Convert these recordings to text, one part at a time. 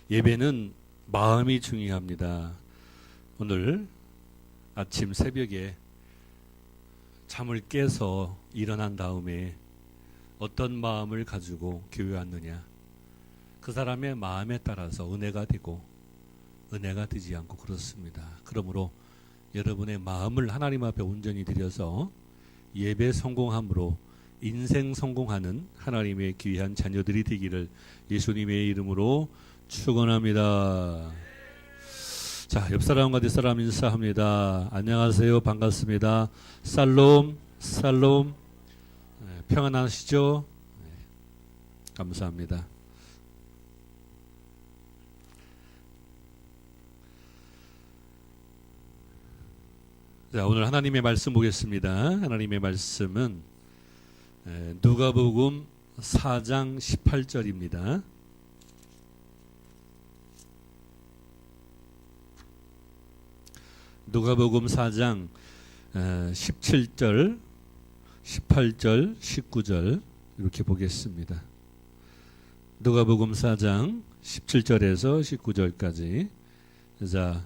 예배는 마음이 중요합니다. 오늘 아침 새벽에 잠을 깨서 일어난 다음에 어떤 마음을 가지고 교회 왔느냐, 그 사람의 마음에 따라서 은혜가 되고 은혜가 되지 않고 그렇습니다. 그러므로 여러분의 마음을 하나님 앞에 온전히 드려서 예배 성공함으로 인생 성공하는 하나님의 귀한 자녀들이 되기를 예수님의 이름으로 축원합니다. 자, 옆 사람과 뒷 사람 인사합니다. 안녕하세요. 반갑습니다. 살롬, 살롬. 평안하시죠? 감사합니다. 자, 오늘 하나님의 말씀 보겠습니다. 하나님의 말씀은 누가복음 4장 18절입니다. 누가복음 4장 17절, 18절, 19절 이렇게 보겠습니다. 누가복음 4장 17절에서 19절까지. 자,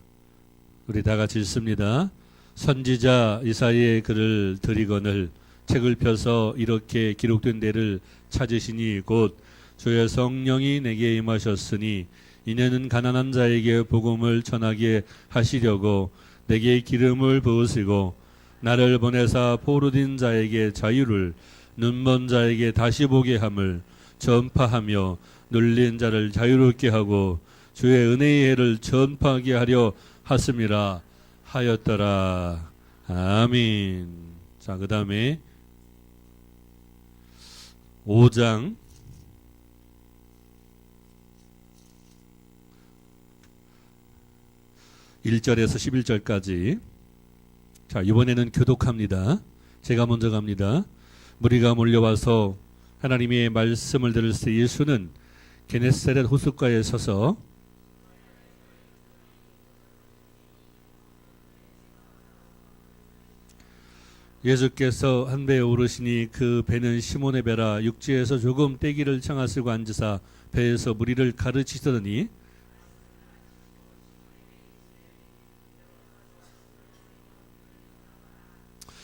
우리 다 같이 읽습니다. 선지자 이사야의 글을 들이거늘 책을 펴서 이렇게 기록된 데를 찾으시니 곧 주의 성령이 내게 임하셨으니 이는 가난한 자에게 복음을 전하게 하시려고 내게 기름을 부으시고 나를 보내사 포로된 자에게 자유를, 눈먼 자에게 다시 보게 함을 전파하며 눌린 자를 자유롭게 하고 주의 은혜의 해를 전파하게 하려 하심이라 하였더라. 아멘. 자, 그 다음에 5장 1절에서 11절까지. 자, 이번에는 교독합니다. 제가 먼저 갑니다. 무리가 몰려와서 하나님의 말씀을 들을 때 예수는 게네사렛 호숫가에 서서 예수께서 한 배에 오르시니 그 배는 시몬의 배라. 육지에서 조금 떼기를 청하시고 앉으사 배에서 무리를 가르치시더니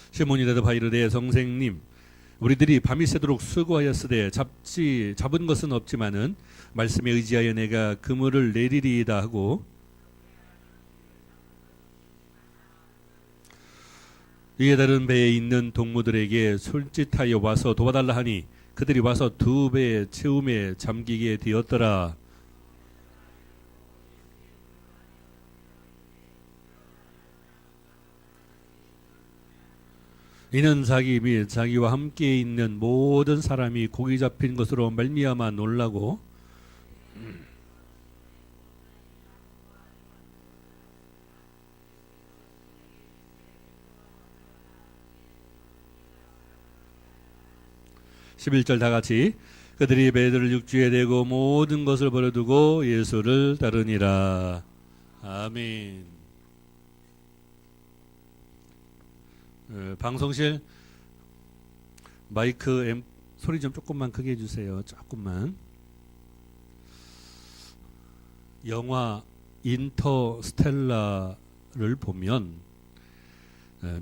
시몬이 대답하여 이르되 선생님, 우리들이 밤이 새도록 수고하였으되 잡은 것은 없지만은 말씀에 의지하여 내가 그물을 내리리이다 하고 이에 다른 배에 있는 동무들에게 손짓하여 와서 도와달라 하니 그들이 와서 두 배의 채움에 잠기게 되었더라. 이는 자기 및 자기와 함께 있는 모든 사람이 고기 잡힌 것으로 말미암아 놀라고 11절 다 같이. 그들이 배들을 육지에 대고 모든 것을 버려두고 예수를 따르니라. 아멘. 방송실 마이크 소리 좀 조금만 크게 해주세요. 조금만. 영화 인터스텔라를 보면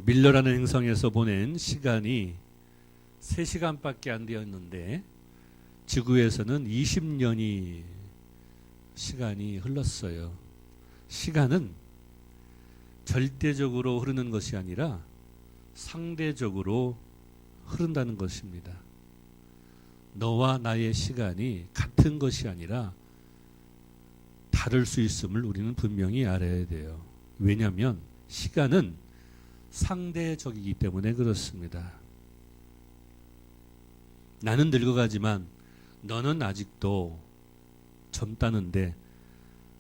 밀러라는 행성에서 보낸 시간이 3시간밖에 안 되었는데 지구에서는 20년이 시간이 흘렀어요. 시간은 절대적으로 흐르는 것이 아니라 상대적으로 흐른다는 것입니다. 너와 나의 시간이 같은 것이 아니라 다를 수 있음을 우리는 분명히 알아야 돼요. 왜냐하면 시간은 상대적이기 때문에 그렇습니다. 나는 늙어가지만 너는 아직도 젊다는데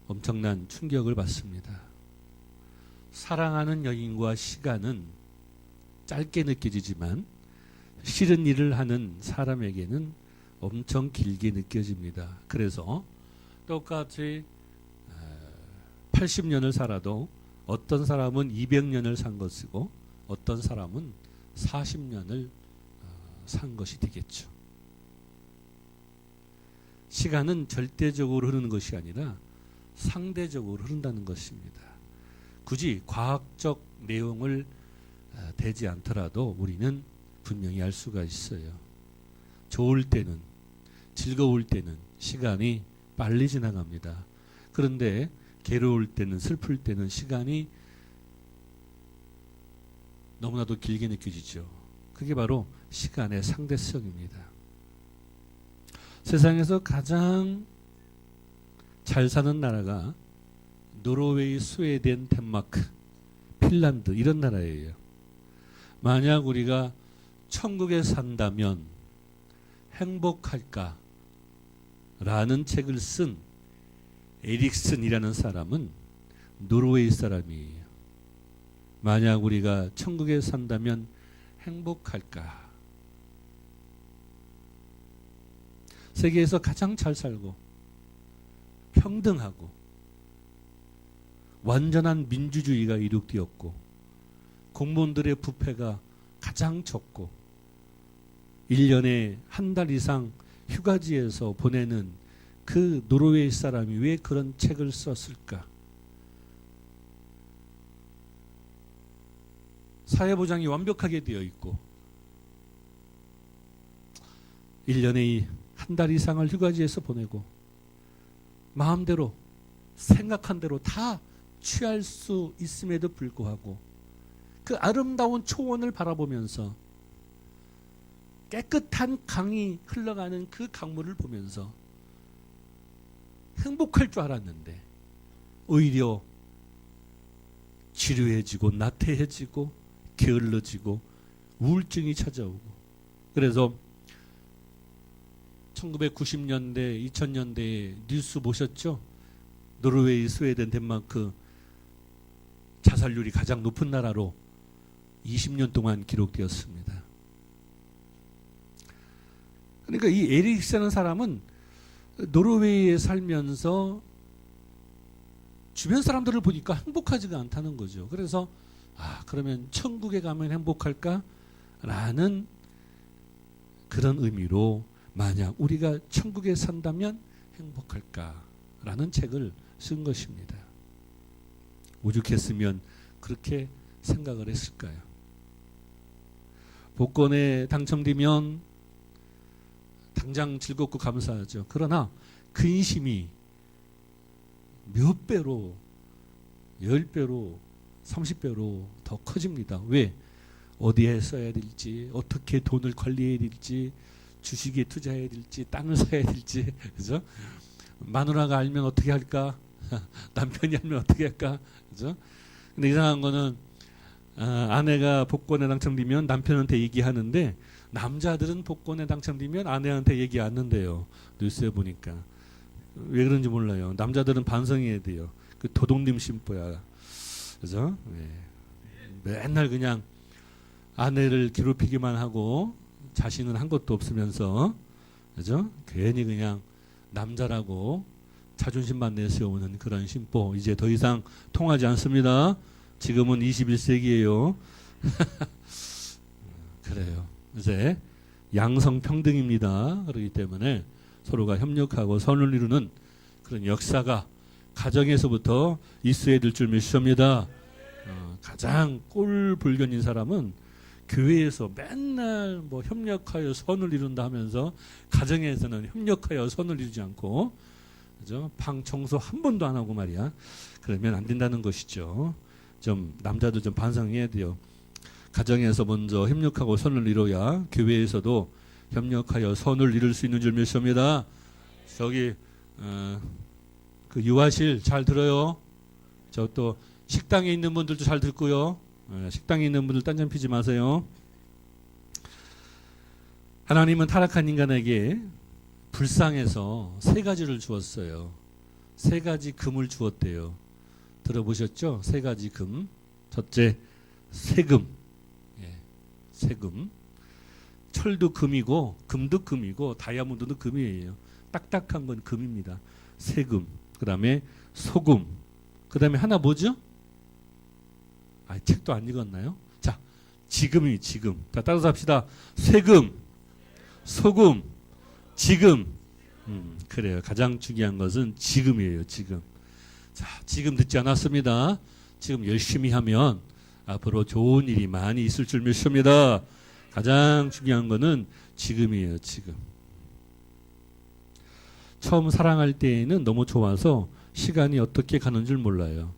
엄청난 충격을 받습니다. 사랑하는 여인과 시간은 짧게 느껴지지만 싫은 일을 하는 사람에게는 엄청 길게 느껴집니다. 그래서 똑같이 80년을 살아도 어떤 사람은 200년을 산 것이고 어떤 사람은 40년을 산 것이 되겠죠. 시간은 절대적으로 흐르는 것이 아니라 상대적으로 흐른다는 것입니다. 굳이 과학적 내용을 대지 않더라도 우리는 분명히 알 수가 있어요. 좋을 때는, 즐거울 때는 시간이 빨리 지나갑니다. 그런데 괴로울 때는, 슬플 때는 시간이 너무나도 길게 느껴지죠. 그게 바로 시간의 상대성입니다. 세상에서 가장 잘 사는 나라가 노르웨이, 스웨덴, 덴마크, 핀란드 이런 나라예요. 만약 우리가 천국에 산다면 행복할까? 라는 책을 쓴 에릭슨이라는 사람은 노르웨이 사람이에요. 만약 우리가 천국에 산다면 행복할까? 세계에서 가장 잘 살고 평등하고 완전한 민주주의가 이룩되었고 공무원들의 부패가 가장 적고 1년에 한 달 이상 휴가지에서 보내는 그 노르웨이 사람이 왜 그런 책을 썼을까? 사회보장이 완벽하게 되어 있고 1년에 한 달 이상을 휴가지에서 보내고 마음대로 생각한 대로 다 취할 수 있음에도 불구하고 그 아름다운 초원을 바라보면서 깨끗한 강이 흘러가는 그 강물을 보면서 행복할 줄 알았는데 오히려 지루해지고 나태해지고 게을러지고 우울증이 찾아오고 그래서 1990년대, 2000년대에 뉴스 보셨죠? 노르웨이, 스웨덴, 덴마크 자살률이 가장 높은 나라로 20년 동안 기록되었습니다. 그러니까 이 에릭슨이라는 사람은 노르웨이에 살면서 주변 사람들을 보니까 행복하지가 않다는 거죠. 그래서 그러면 천국에 가면 행복할까? 라는 그런 의미로 만약 우리가 천국에 산다면 행복할까? 라는 책을 쓴 것입니다. 오죽했으면 그렇게 생각을 했을까요? 복권에 당첨되면 당장 즐겁고 감사하죠. 그러나 근심이 몇 배로, 10배로, 30배로 더 커집니다. 왜? 어디에 써야 될지, 어떻게 돈을 관리해야 될지, 주식에 투자해야 될지, 땅을 사야 될지, 그죠? 마누라가 알면 어떻게 할까? 남편이 알면 어떻게 할까? 그죠? 근데 이상한 거는 아내가 복권에 당첨되면 남편한테 얘기하는데 남자들은 복권에 당첨되면 아내한테 얘기 안 한대요. 뉴스에 보니까. 왜 그런지 몰라요. 남자들은 반성해야 돼요. 그 도둑님 심보야. 그죠? 네. 맨날 그냥 아내를 괴롭히기만 하고 자신은 한 것도 없으면서 그죠? 괜히 그냥 남자라고 자존심만 내세우는 그런 심보 이제 더 이상 통하지 않습니다. 지금은 21세기예요. 그래요. 이제 양성평등입니다. 그렇기 때문에 서로가 협력하고 선을 이루는 그런 역사가 가정에서부터 있어야 될 줄 믿습니다. 가장 꼴불견인 사람은 교회에서 맨날 뭐 협력하여 선을 이룬다 하면서 가정에서는 협력하여 선을 이루지 않고 그죠? 방 청소 한 번도 안 하고 말이야. 그러면 안 된다는 것이죠. 좀 남자도 좀 반성해야 돼요. 가정에서 먼저 협력하고 선을 이뤄야 교회에서도 협력하여 선을 이룰 수 있는 줄 믿습니다. 저기 그 유아실 잘 들어요. 저 또 식당에 있는 분들도 잘 듣고요. 식당에 있는 분들 딴전 피지 마세요. 하나님은 타락한 인간에게 불쌍해서 세 가지를 주었어요. 세 가지 금을 주었대요. 들어보셨죠? 세 가지 금. 첫째, 세금. 세금. 철도 금이고 금도 금이고 다이아몬드도 금이에요. 딱딱한 건 금입니다. 세금. 그 다음에 소금. 그 다음에 하나 뭐죠? 책도 안 읽었나요? 자, 지금이 지금. 자, 따라서 합시다. 세금, 소금, 지금. 그래요. 가장 중요한 것은 지금이에요. 지금. 자, 지금 늦지 않았습니다. 지금 열심히 하면 앞으로 좋은 일이 많이 있을 줄 믿습니다. 가장 중요한 거는 지금이에요. 지금. 처음 사랑할 때에는 너무 좋아서 시간이 어떻게 가는 줄 몰라요.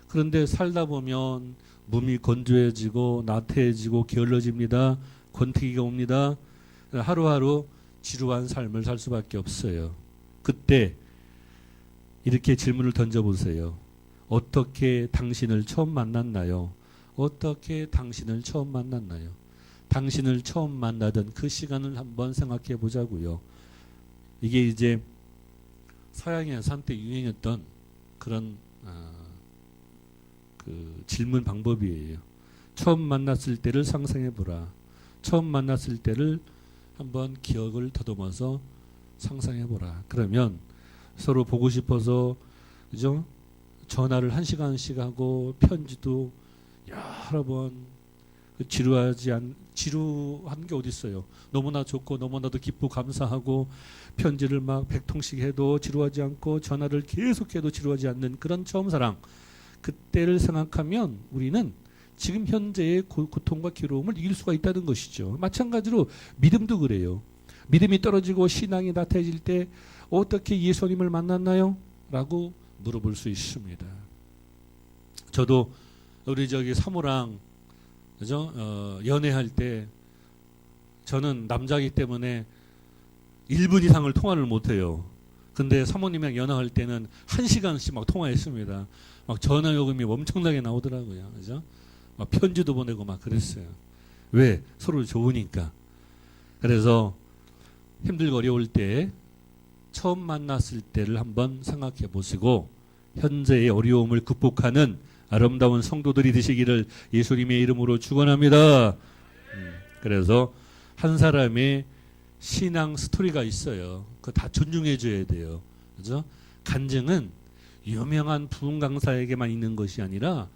그런데 살다 보면 몸이 건조해지고 나태해지고 게을러집니다. 권태기가 옵니다. 하루하루 지루한 삶을 살 수밖에 없어요. 그때 이렇게 질문을 던져보세요. 어떻게 당신을 처음 만났나요? 어떻게 당신을 처음 만났나요? 당신을 처음 만나던 그 시간을 한번 생각해 보자고요. 이게 이제 서양에서 한때 유행했던 그런 그 질문 방법이에요. 처음 만났을 때를 상상해 보라. 처음 만났을 때를 한번 기억을 더듬어서 상상해 보라. 그러면 서로 보고 싶어서 그죠? 전화를 1시간씩 하고 편지도 여러 번 지루한 게 어디 있어요. 너무나 좋고 너무나도 기쁘고 감사하고 편지를 막 100통씩 해도 지루하지 않고 전화를 계속해도 지루하지 않는 그런 처음 사랑. 그때를 생각하면 우리는 지금 현재의 고통과 괴로움을 이길 수가 있다는 것이죠. 마찬가지로 믿음도 그래요. 믿음이 떨어지고 신앙이 나태해질 때 어떻게 예수님을 만났나요? 라고 물어볼 수 있습니다. 저도 우리 저기 사모랑 그죠? 연애할 때 저는 남자이기 때문에 1분 이상을 통화를 못해요. 근데 사모님이랑 연애할 때는 1시간씩 막 통화했습니다. 막 전화 요금이 엄청나게 나오더라고요. 그죠? 막 편지도 보내고 막 그랬어요. 왜? 서로 좋으니까. 그래서 힘들고 어려울 때 처음 만났을 때를 한번 생각해 보시고 현재의 어려움을 극복하는 아름다운 성도들이 되시기를 예수님의 이름으로 축원합니다. 그래서 한 사람의 신앙 스토리가 있어요. 그거 다 존중해 줘야 돼요. 그죠? 간증은 유명한 부흥 강사에게만 있는 것이 아니라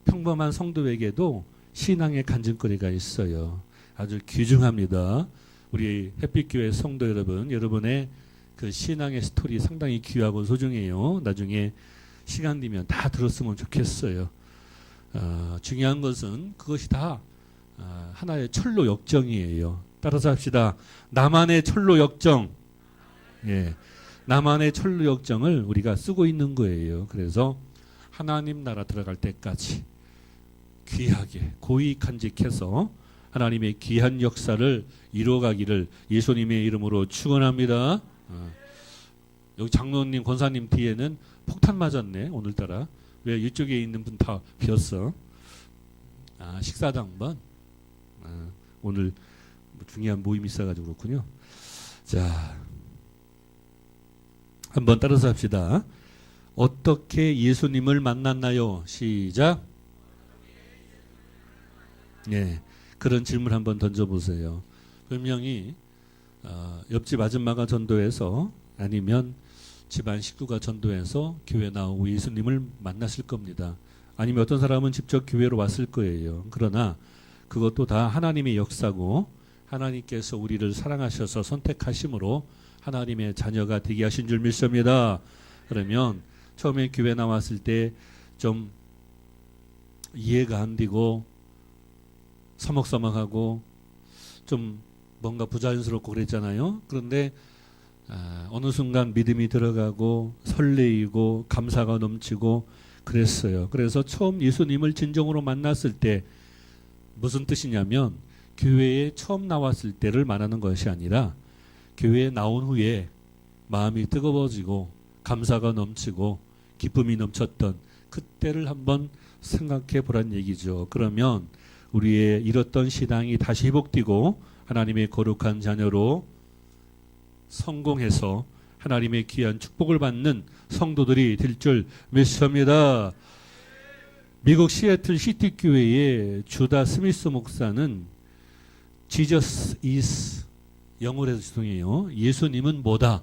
평범한 성도에게도 신앙의 간증거리가 있어요. 아주 귀중합니다. 우리 햇빛교회 성도 여러분, 여러분의 그 신앙의 스토리 상당히 귀하고 소중해요. 나중에 시간 되면 다 들었으면 좋겠어요. 중요한 것은 그것이 다 하나의 철로 역정이에요. 따라서 합시다. 나만의 철로 역정. 예, 나만의 철로 역정을 우리가 쓰고 있는 거예요. 그래서 하나님 나라 들어갈 때까지 귀하게 고이 간직해서 하나님의 귀한 역사를 이루어가기를 예수님의 이름으로 축원합니다. 여기 장로님, 권사님 뒤에는 폭탄 맞았네. 오늘따라 왜 이쪽에 있는 분 다 비었어? 식사도 한번 오늘 중요한 모임이 있어가지고 그렇군요. 자, 한번 따라서 합시다. 어떻게 예수님을 만났나요? 시작. 네, 그런 질문 한번 던져보세요. 분명히 옆집 아줌마가 전도해서 아니면 집안 식구가 전도해서 교회 나오고 예수님을 만났을 겁니다. 아니면 어떤 사람은 직접 교회로 왔을 거예요. 그러나 그것도 다 하나님의 역사고 하나님께서 우리를 사랑하셔서 선택하심으로 하나님의 자녀가 되게 하신 줄 믿습니다. 그러면 처음에 교회 나왔을 때 좀 이해가 안 되고 서먹서먹하고 좀 뭔가 부자연스럽고 그랬잖아요. 그런데 어느 순간 믿음이 들어가고 설레이고 감사가 넘치고 그랬어요. 그래서 처음 예수님을 진정으로 만났을 때 무슨 뜻이냐면 교회에 처음 나왔을 때를 말하는 것이 아니라 교회에 나온 후에 마음이 뜨거워지고 감사가 넘치고 기쁨이 넘쳤던 그때를 한번 생각해 보란 얘기죠. 그러면 우리의 잃었던 신앙이 다시 회복되고 하나님의 거룩한 자녀로 성공해서 하나님의 귀한 축복을 받는 성도들이 될 줄 믿습니다. 미국 시애틀 시티 교회의 주다 스미스 목사는 Jesus is 영어로 해서 죄송해요. 예수님은 뭐다.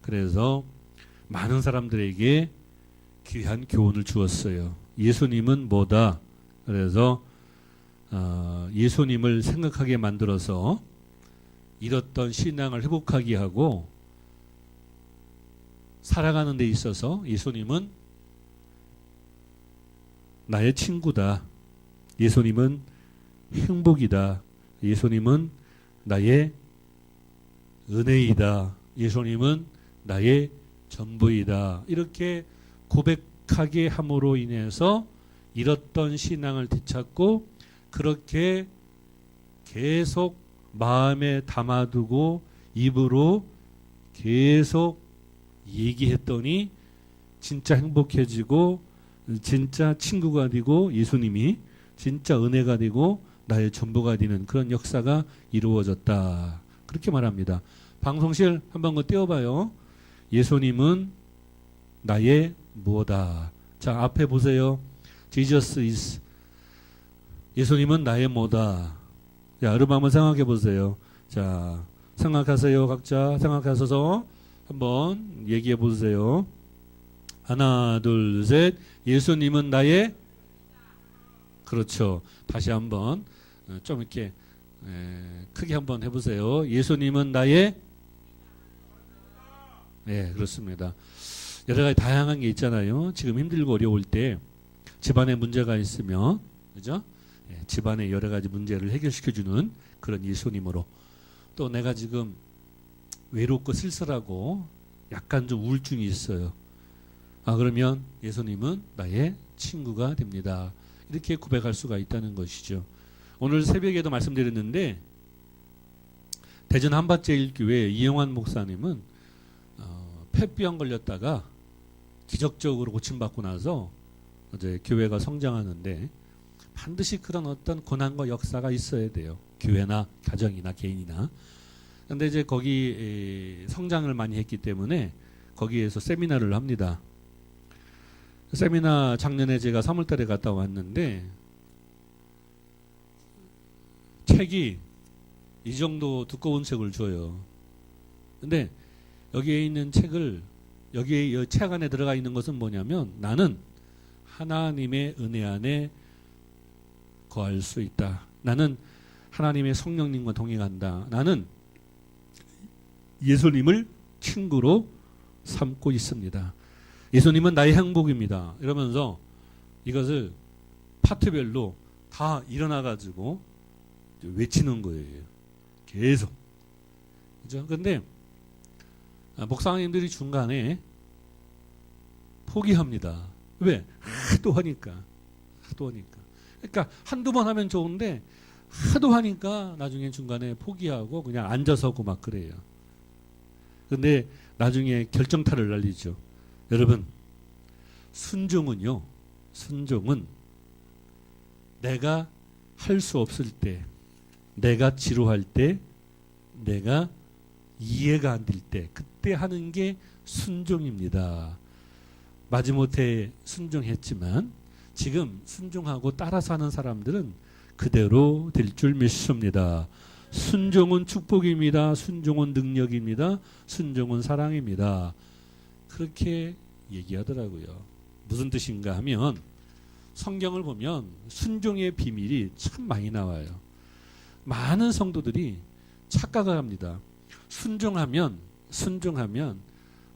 그래서 많은 사람들에게 귀한 교훈을 주었어요. 예수님은 뭐다. 그래서 예수님을 생각하게 만들어서 잃었던 신앙을 회복하게 하고 살아가는 데 있어서 예수님은 나의 친구다. 예수님은 행복이다. 예수님은 나의 은혜이다. 예수님은 나의 전부이다. 이렇게 고백하게 함으로 인해서 잃었던 신앙을 되찾고 그렇게 계속 마음에 담아두고 입으로 계속 얘기했더니 진짜 행복해지고 진짜 친구가 되고 예수님이 진짜 은혜가 되고 나의 전부가 되는 그런 역사가 이루어졌다. 그렇게 말합니다. 방송실 한번 그 띄워봐요. 예수님은 나의 뭐다. 자, 앞에 보세요. Jesus is. 예수님은 나의 뭐다. 자, 여러분 한번 생각해 보세요. 자, 생각하세요. 각자 생각하셔서 한번 얘기해 보세요. 하나, 둘, 셋. 예수님은 나의 그렇죠. 다시 한번 좀 이렇게 크게 한번 해보세요. 예수님은 나의 네, 그렇습니다. 여러 가지 다양한 게 있잖아요. 지금 힘들고 어려울 때 집안에 문제가 있으면 그죠? 네, 집안의 여러 가지 문제를 해결시켜주는 그런 예수님으로 또 내가 지금 외롭고 쓸쓸하고 약간 좀 우울증이 있어요. 그러면 예수님은 나의 친구가 됩니다. 이렇게 고백할 수가 있다는 것이죠. 오늘 새벽에도 말씀드렸는데 대전 한밭제일교회 이영환 목사님은 폐병 걸렸다가 기적적으로 고침받고 나서 이제 교회가 성장하는데 반드시 그런 어떤 고난과 역사가 있어야 돼요. 교회나 가정이나 개인이나. 그런데 이제 거기 성장을 많이 했기 때문에 거기에서 세미나를 합니다. 세미나 작년에 제가 3월달에 갔다 왔는데 책이 이 정도 두꺼운 책을 줘요. 근데 여기에 있는 책을 여기에 책 안에 들어가 있는 것은 뭐냐면 나는 하나님의 은혜 안에 거할 수 있다. 나는 하나님의 성령님과 동행한다. 나는 예수님을 친구로 삼고 있습니다. 예수님은 나의 행복입니다. 이러면서 이것을 파트별로 다 일어나가지고 외치는 거예요. 계속. 그죠? 근데 목사님들이 중간에 포기합니다. 왜? 하도 하니까. 그러니까 한두 번 하면 좋은데 하도 하니까 나중에 중간에 포기하고 그냥 앉아서고 막 그래요. 근데 나중에 결정타를 날리죠. 여러분, 순종은 내가 할 수 없을 때, 내가 지루할 때, 내가 이해가 안 될 때, 그때 하는 게 순종입니다. 마지못해 순종했지만 지금 순종하고 따라 사는 사람들은 그대로 될 줄 믿습니다. 순종은 축복입니다. 순종은 능력입니다. 순종은 사랑입니다. 그렇게 얘기하더라고요. 무슨 뜻인가 하면 성경을 보면 순종의 비밀이 참 많이 나와요. 많은 성도들이 착각을 합니다. 순종하면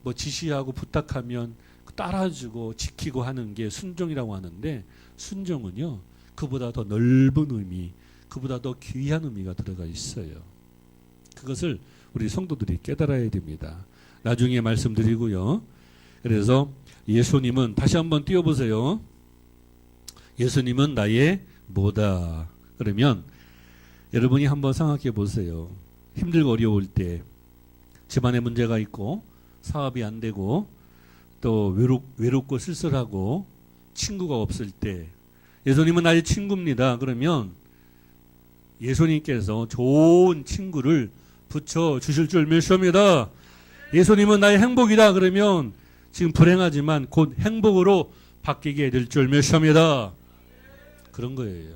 뭐 지시하고 부탁하면 따라주고 지키고 하는 게 순종이라고 하는데 순종은요 그보다 더 넓은 의미, 그보다 더 귀한 의미가 들어가 있어요. 그것을 우리 성도들이 깨달아야 됩니다. 나중에 말씀드리고요. 그래서 예수님은 다시 한번 띄워보세요. 예수님은 나의 뭐다. 그러면 여러분이 한번 생각해 보세요. 힘들고 어려울 때 집안에 문제가 있고 사업이 안 되고 또 외롭고 쓸쓸하고 친구가 없을 때 예수님은 나의 친구입니다. 그러면 예수님께서 좋은 친구를 붙여 주실 줄 믿습니다. 예수님은 나의 행복이다. 그러면 지금 불행하지만 곧 행복으로 바뀌게 될 줄 믿습니다. 그런 거예요.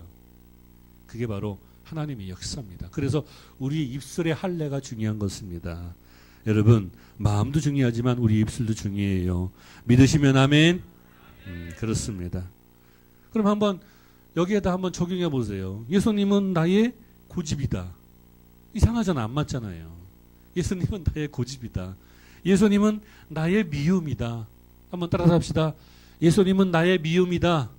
그게 바로 하나님의 역사입니다. 그래서 우리 입술의 할례가 중요한 것입니다. 여러분 마음도 중요하지만 우리 입술도 중요해요. 믿으시면 아멘. 그렇습니다. 그럼 한번 여기에다 한번 적용해 보세요. 예수님은 나의 고집이다. 이상하잖아. 안 맞잖아요. 예수님은 나의 고집이다. 예수님은 나의 미움이다. 한번 따라서 합시다. 예수님은 나의 미움이다.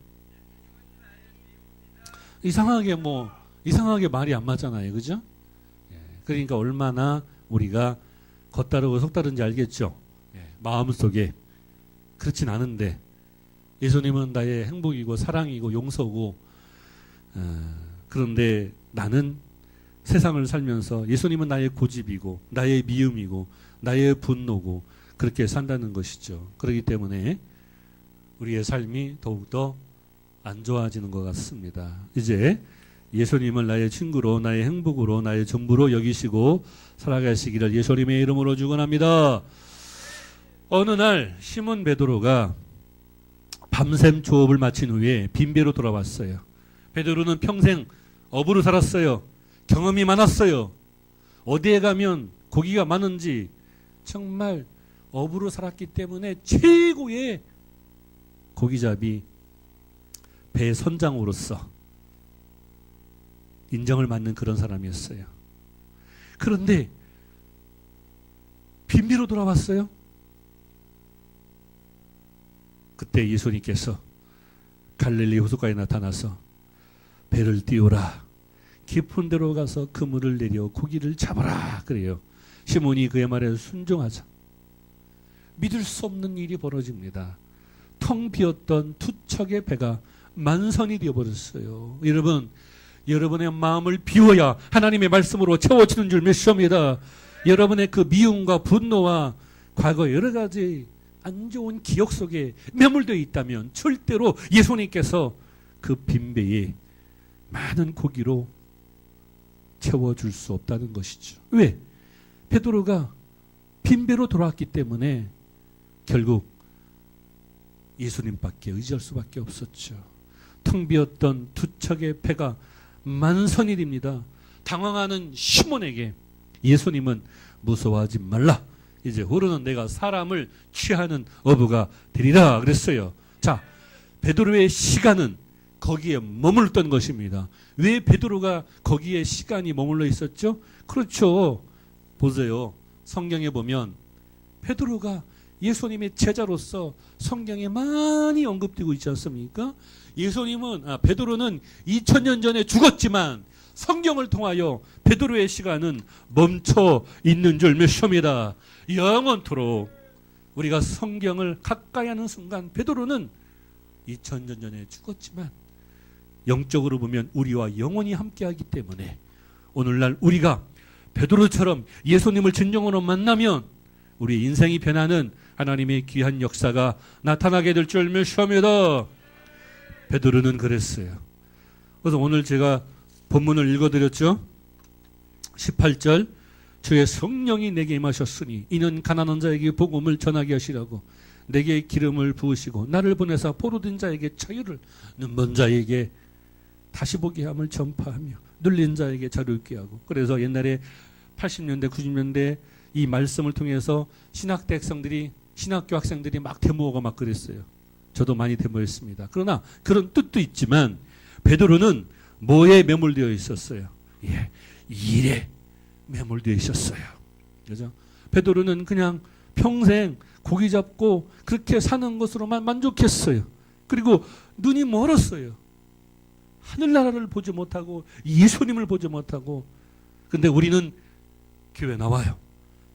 이상하게 말이 안 맞잖아요. 그죠? 예, 그러니까 얼마나 우리가 겉다르고 속다른지 알겠죠? 예, 마음속에 그렇진 않은데 예수님은 나의 행복이고 사랑이고 용서고 그런데 나는 세상을 살면서 예수님은 나의 고집이고 나의 미움이고 나의 분노고 그렇게 산다는 것이죠. 그렇기 때문에 우리의 삶이 더욱더 안 좋아지는 것 같습니다. 이제 예수님을 나의 친구로 나의 행복으로 나의 전부로 여기시고 살아가시기를 예수님의 이름으로 축원합니다. 어느 날 시몬 베드로가 밤샘 조업을 마친 후에 빈배로 돌아왔어요. 베드로는 평생 어부로 살았어요. 경험이 많았어요. 어디에 가면 고기가 많은지 정말 어부로 살았기 때문에 최고의 고기잡이 배 선장으로서 인정을 받는 그런 사람이었어요. 그런데 빈비로 돌아왔어요. 그때 예수님께서 갈릴리 호숫가에 나타나서 배를 띄우라. 깊은 데로 가서 그물을 내려 고기를 잡아라. 그래요. 시몬이 그의 말에 순종하자. 믿을 수 없는 일이 벌어집니다. 텅 비었던 두 척의 배가 만선이 되어버렸어요. 여러분, 여러분의 마음을 비워야 하나님의 말씀으로 채워지는 줄 믿습니다. 여러분의 그 미움과 분노와 과거 여러 가지 안 좋은 기억 속에 매몰되어 있다면 절대로 예수님께서 그 빈배에 많은 고기로 채워줄 수 없다는 것이죠. 왜? 베드로가 빈배로 돌아왔기 때문에 결국 예수님밖에 의지할 수밖에 없었죠. 텅 비었던 두 척의 배가 만선이 됩니다. 당황하는 시몬에게 예수님은 무서워하지 말라. 이제 후로는 내가 사람을 취하는 어부가 되리라 그랬어요. 자, 베드로의 시간은 거기에 머물렀던 것입니다. 왜 베드로가 거기에 시간이 머물러 있었죠? 그렇죠. 보세요. 성경에 보면 베드로가 예수님의 제자로서 성경에 많이 언급되고 있지 않습니까? 베드로는 2000년 전에 죽었지만 성경을 통하여 베드로의 시간은 멈춰 있는 줄 믿습니다. 영원토록 우리가 성경을 가까이 하는 순간 베드로는 2000년 전에 죽었지만 영적으로 보면 우리와 영원히 함께하기 때문에 오늘날 우리가 베드로처럼 예수님을 진정으로 만나면 우리 인생이 변하는 하나님의 귀한 역사가 나타나게 될 줄 믿습니다. 베드로는 그랬어요. 그래서 오늘 제가 본문을 읽어드렸죠. 18절 주의 성령이 내게 임하셨으니 이는 가난한 자에게 복음을 전하게 하시라고 내게 기름을 부으시고 나를 보내사 포로된 자에게 자유를 눈먼 자에게 다시 보게 함을 전파하며 눌린 자에게 자유를 있게 하고. 그래서 옛날에 80년대 90년대 이 말씀을 통해서 신학교 학생들이 막 데모하고 막 그랬어요. 저도 많이 데모했습니다. 그러나 그런 뜻도 있지만 베드로는 뭐에 매몰되어 있었어요? 예, 일에 매몰되어 있었어요. 그죠? 베드로는 그냥 평생 고기 잡고 그렇게 사는 것으로만 만족했어요. 그리고 눈이 멀었어요. 하늘나라를 보지 못하고 예수님을 보지 못하고. 근데 우리는 교회 나와요.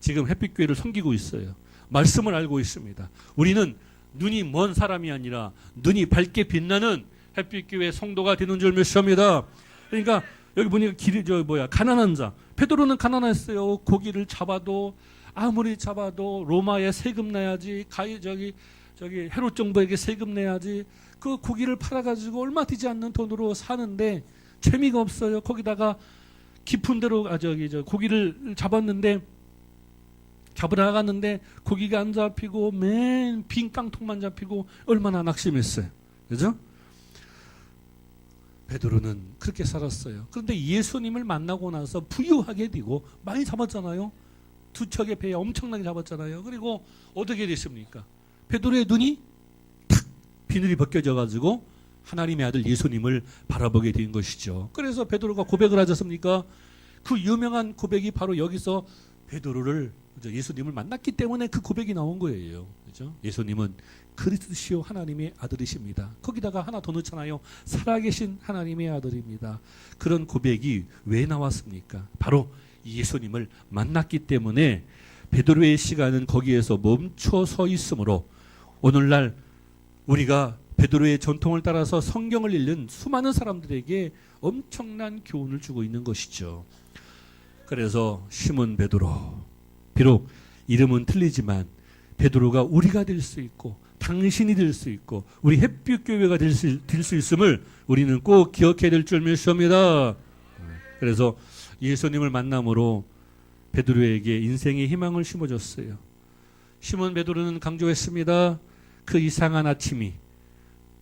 지금 햇빛교회를 섬기고 있어요. 말씀을 알고 있습니다. 우리는 눈이 먼 사람이 아니라 눈이 밝게 빛나는 햇빛교회 성도가 되는 줄 믿습니다. 그러니까 여기 보니까 가난한 자. 베드로는 가난했어요. 고기를 잡아도 아무리 잡아도 로마에 세금 내야지. 헤롯 정부에게 세금 내야지. 그 고기를 팔아가지고 얼마 되지 않는 돈으로 사는데 재미가 없어요. 거기다가 깊은 데로 고기를 잡았는데 잡으러 나갔는데 고기가 안 잡히고 맨 빈 깡통만 잡히고 얼마나 낙심했어요. 그죠? 베드로는 그렇게 살았어요. 그런데 예수님을 만나고 나서 부유하게 되고 많이 잡았잖아요. 두 척의 배에 엄청나게 잡았잖아요. 그리고 어떻게 됐습니까? 베드로의 눈이 탁 비늘이 벗겨져 가지고 하나님의 아들 예수님을 바라보게 된 것이죠. 그래서 베드로가 고백을 하지 않습니까? 그 유명한 고백이 바로 여기서 베드로를 예수님을 만났기 때문에 그 고백이 나온 거예요. 그죠? 예수님은 그리스도시요 하나님의 아들이십니다. 거기다가 하나 더 넣잖아요. 살아계신 하나님의 아들입니다. 그런 고백이 왜 나왔습니까? 바로 예수님을 만났기 때문에 베드로의 시간은 거기에서 멈춰 서 있으므로 오늘날 우리가 베드로의 전통을 따라서 성경을 읽는 수많은 사람들에게 엄청난 교훈을 주고 있는 것이죠. 그래서 시몬 베드로, 비록 이름은 틀리지만 베드로가 우리가 될 수 있고 당신이 될 수 있고 우리 햇빛교회가 될 수 있음을 우리는 꼭 기억해야 될 줄 믿습니다. 그래서 예수님을 만남으로 베드로에게 인생의 희망을 심어줬어요. 시몬 베드로는 강조했습니다. 그 이상한 아침이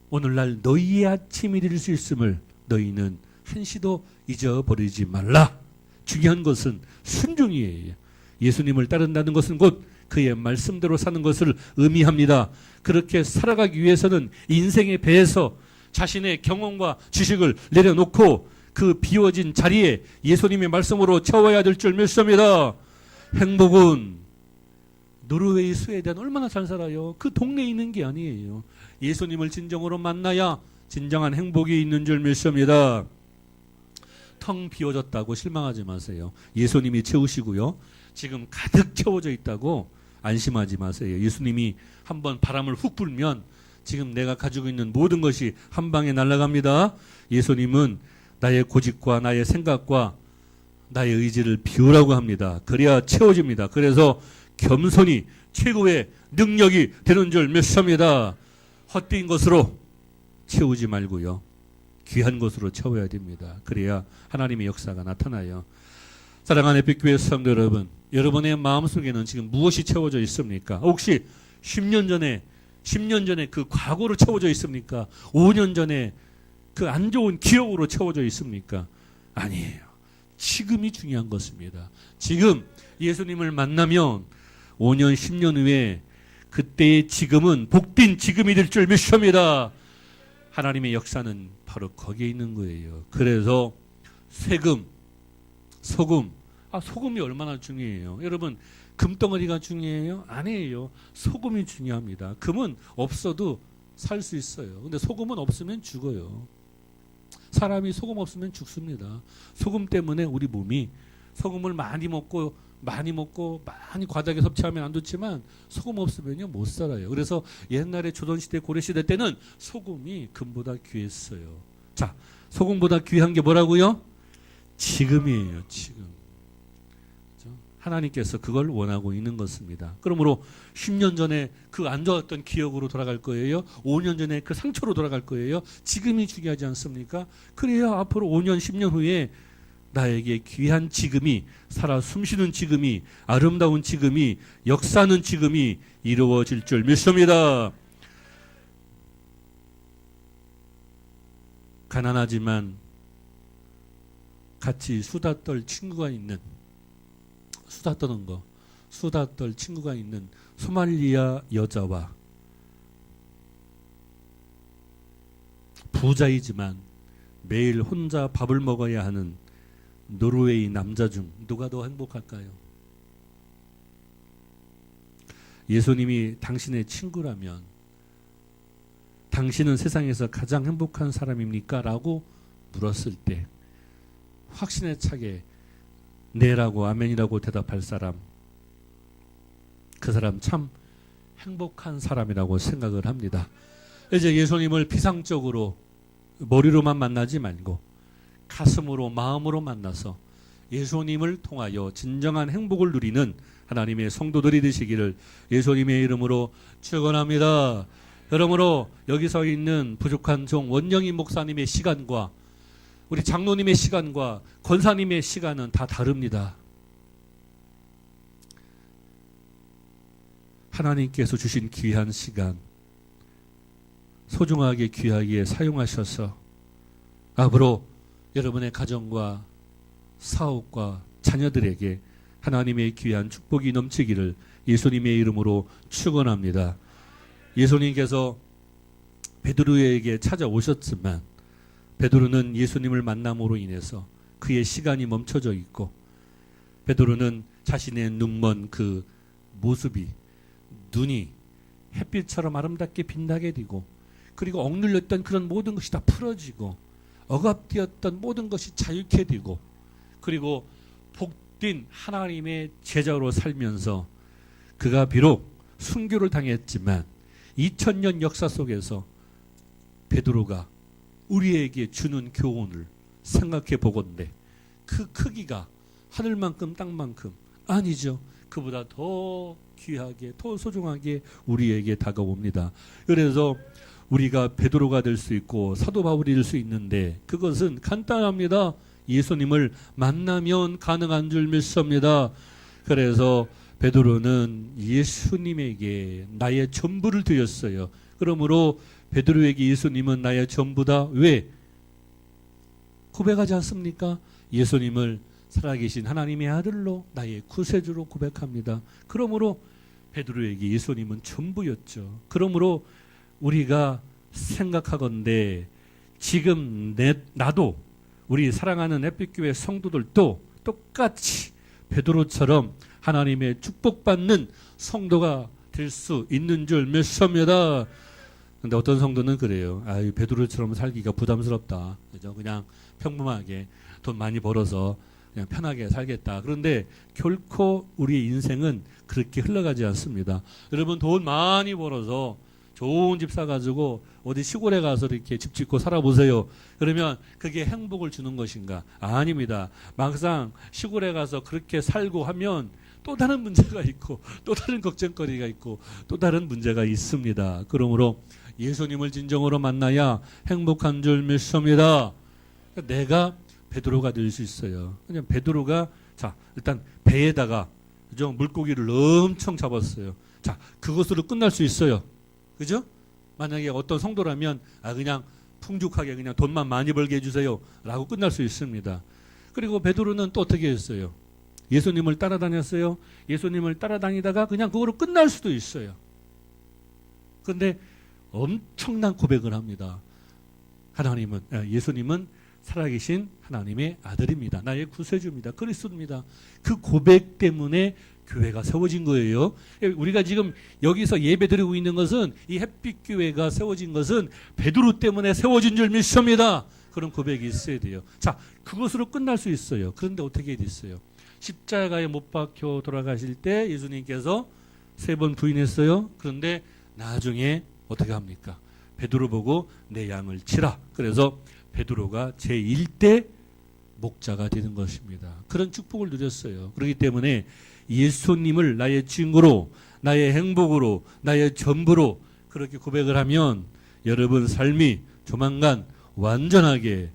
오늘날 너희의 아침이 될 수 있음을 너희는 한시도 잊어버리지 말라. 중요한 것은 순종이에요. 예수님을 따른다는 것은 곧 그의 말씀대로 사는 것을 의미합니다. 그렇게 살아가기 위해서는 인생의 배에서 자신의 경험과 지식을 내려놓고 그 비워진 자리에 예수님의 말씀으로 채워야 될 줄 믿습니다. 행복은 노르웨이 스웨덴 얼마나 잘 살아요. 그 동네에 있는 게 아니에요. 예수님을 진정으로 만나야 진정한 행복이 있는 줄 믿습니다. 텅 비워졌다고 실망하지 마세요. 예수님이 채우시고요. 지금 가득 채워져 있다고 안심하지 마세요. 예수님이 한번 바람을 훅 불면 지금 내가 가지고 있는 모든 것이 한 방에 날아갑니다. 예수님은 나의 고집과 나의 생각과 나의 의지를 비우라고 합니다. 그래야 채워집니다. 그래서 겸손이 최고의 능력이 되는 줄 믿습니다. 헛된 것으로 채우지 말고요. 귀한 것으로 채워야 됩니다. 그래야 하나님의 역사가 나타나요. 사랑하는 햇빛교회 성도 여러분, 여러분의 마음속에는 지금 무엇이 채워져 있습니까? 혹시 10년 전에 그 과거로 채워져 있습니까? 5년 전에 그 안 좋은 기억으로 채워져 있습니까? 아니에요. 지금이 중요한 것입니다. 지금 예수님을 만나면 5년, 10년 후에 그때의 지금은 복된 지금이 될 줄 믿습니다. 하나님의 역사는 바로 거기에 있는 거예요. 그래서 세금, 소금, 소금이 얼마나 중요해요. 여러분, 금덩어리가 중요해요? 아니에요. 소금이 중요합니다. 금은 없어도 살 수 있어요. 근데 소금은 없으면 죽어요. 사람이 소금 없으면 죽습니다. 소금 때문에 우리 몸이 소금을 많이 먹고 많이 과다하게 섭취하면 안 좋지만 소금 없으면요 못 살아요. 그래서 옛날에 조선시대 고려시대 때는 소금이 금보다 귀했어요. 자, 소금보다 귀한 게 뭐라고요? 지금이에요. 지금. 하나님께서 그걸 원하고 있는 것입니다. 그러므로 10년 전에 그 안 좋았던 기억으로 돌아갈 거예요. 5년 전에 그 상처로 돌아갈 거예요. 지금이 중요하지 않습니까? 그래야 앞으로 5년, 10년 후에 나에게 귀한 지금이, 살아 숨쉬는 지금이, 아름다운 지금이, 역사하는 지금이 이루어질 줄 믿습니다. 가난하지만 같이 수다 떨 친구가 있는, 수다 떨 친구가 있는 소말리아 여자와 부자이지만 매일 혼자 밥을 먹어야 하는 노르웨이 남자 중 누가 더 행복할까요? 예수님이 당신의 친구라면 당신은 세상에서 가장 행복한 사람입니까? 라고 물었을 때 확신에 차게 네라고 아멘이라고 대답할 사람, 그 사람 참 행복한 사람이라고 생각을 합니다. 이제 예수님을 피상적으로 머리로만 만나지 말고 가슴으로, 마음으로 만나서 예수님을 통하여 진정한 행복을 누리는 하나님의 성도들이 되시기를 예수님의 이름으로 축원합니다. 여러모로 여기서 있는 부족한 종 원영희 목사님의 시간과 우리 장로님의 시간과 권사님의 시간은 다 다릅니다. 하나님께서 주신 귀한 시간 소중하게 귀하게 사용하셔서 앞으로 여러분의 가정과 사업과 자녀들에게 하나님의 귀한 축복이 넘치기를 예수님의 이름으로 축원합니다. 예수님께서 베드로에게 찾아오셨지만 베드로는 예수님을 만남으로 인해서 그의 시간이 멈춰져 있고 베드로는 자신의 눈먼 그 모습이, 눈이 햇빛처럼 아름답게 빛나게 되고, 그리고 억눌렸던 그런 모든 것이 다 풀어지고, 억압되었던 모든 것이 자유케 되고, 그리고 복된 하나님의 제자로 살면서 그가 비록 순교를 당했지만 2000년 역사 속에서 베드로가 우리에게 주는 교훈을 생각해 보건대 그 크기가 하늘만큼 땅만큼 아니죠. 그보다 더 귀하게, 더 소중하게 우리에게 다가옵니다. 그래서 우리가 베드로가 될 수 있고 사도 바울이 될 수 있는데 그것은 간단합니다. 예수님을 만나면 가능한 줄 믿습니다. 그래서 베드로는 예수님에게 나의 전부를 드렸어요. 그러므로 베드로에게 예수님은 나의 전부다. 왜? 고백하지 않습니까? 예수님을 살아계신 하나님의 아들로 나의 구세주로 고백합니다. 그러므로 베드로에게 예수님은 전부였죠. 그러므로 우리가 생각하건대 지금 나도 우리 사랑하는 햇빛교회 성도들도 똑같이 베드로처럼 하나님의 축복받는 성도가 될 수 있는 줄 믿습니다. 근데 어떤 성도는 그래요. 아유, 베드로처럼 살기가 부담스럽다. 그죠? 그냥 평범하게 돈 많이 벌어서 그냥 편하게 살겠다. 그런데 결코 우리의 인생은 그렇게 흘러가지 않습니다. 여러분 돈 많이 벌어서 좋은 집 사가지고 어디 시골에 가서 이렇게 집 짓고 살아보세요. 그러면 그게 행복을 주는 것인가? 아닙니다. 막상 시골에 가서 그렇게 살고 하면 또 다른 문제가 있고 또 다른 걱정거리가 있고 또 다른 문제가 있습니다. 그러므로 예수님을 진정으로 만나야 행복한 줄 믿습니다. 내가 베드로가 될 수 있어요. 그냥 베드로가 자 일단 배에다가 그죠? 물고기를 엄청 잡았어요. 자 그것으로 끝날 수 있어요. 그죠? 만약에 어떤 성도라면 그냥 풍족하게 그냥 돈만 많이 벌게 해주세요 라고 끝날 수 있습니다. 그리고 베드로는 또 어떻게 했어요? 예수님을 따라다녔어요. 예수님을 따라다니다가 그냥 그거로 끝날 수도 있어요. 그런데 엄청난 고백을 합니다. 예수님은 살아계신 하나님의 아들입니다. 나의 구세주입니다. 그리스도입니다. 그 고백 때문에 교회가 세워진 거예요. 우리가 지금 여기서 예배드리고 있는 것은 이 햇빛교회가 세워진 것은 베드로 때문에 세워진 줄 믿습니다. 그런 고백이 있어야 돼요. 자, 그것으로 끝날 수 있어요. 그런데 어떻게 됐어요? 십자가에 못 박혀 돌아가실 때 예수님께서 3번 부인했어요. 그런데 나중에 어떻게 합니까? 베드로 보고 내 양을 치라. 그래서 베드로가 제1대 목자가 되는 것입니다. 그런 축복을 누렸어요. 그렇기 때문에 예수님을 나의 친구로, 나의 행복으로, 나의 전부로 그렇게 고백을 하면 여러분 삶이 조만간 완전하게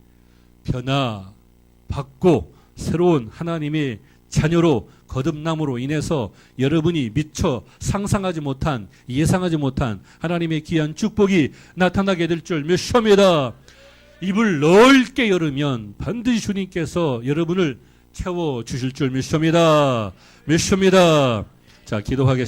변화받고 새로운 하나님의 자녀로 거듭남으로 인해서 여러분이 미처 상상하지 못한, 예상하지 못한 하나님의 귀한 축복이 나타나게 될 줄 믿습니다. 입을 넓게 열으면 반드시 주님께서 여러분을 채워주실 줄 믿습니다. 자, 기도하겠습니다.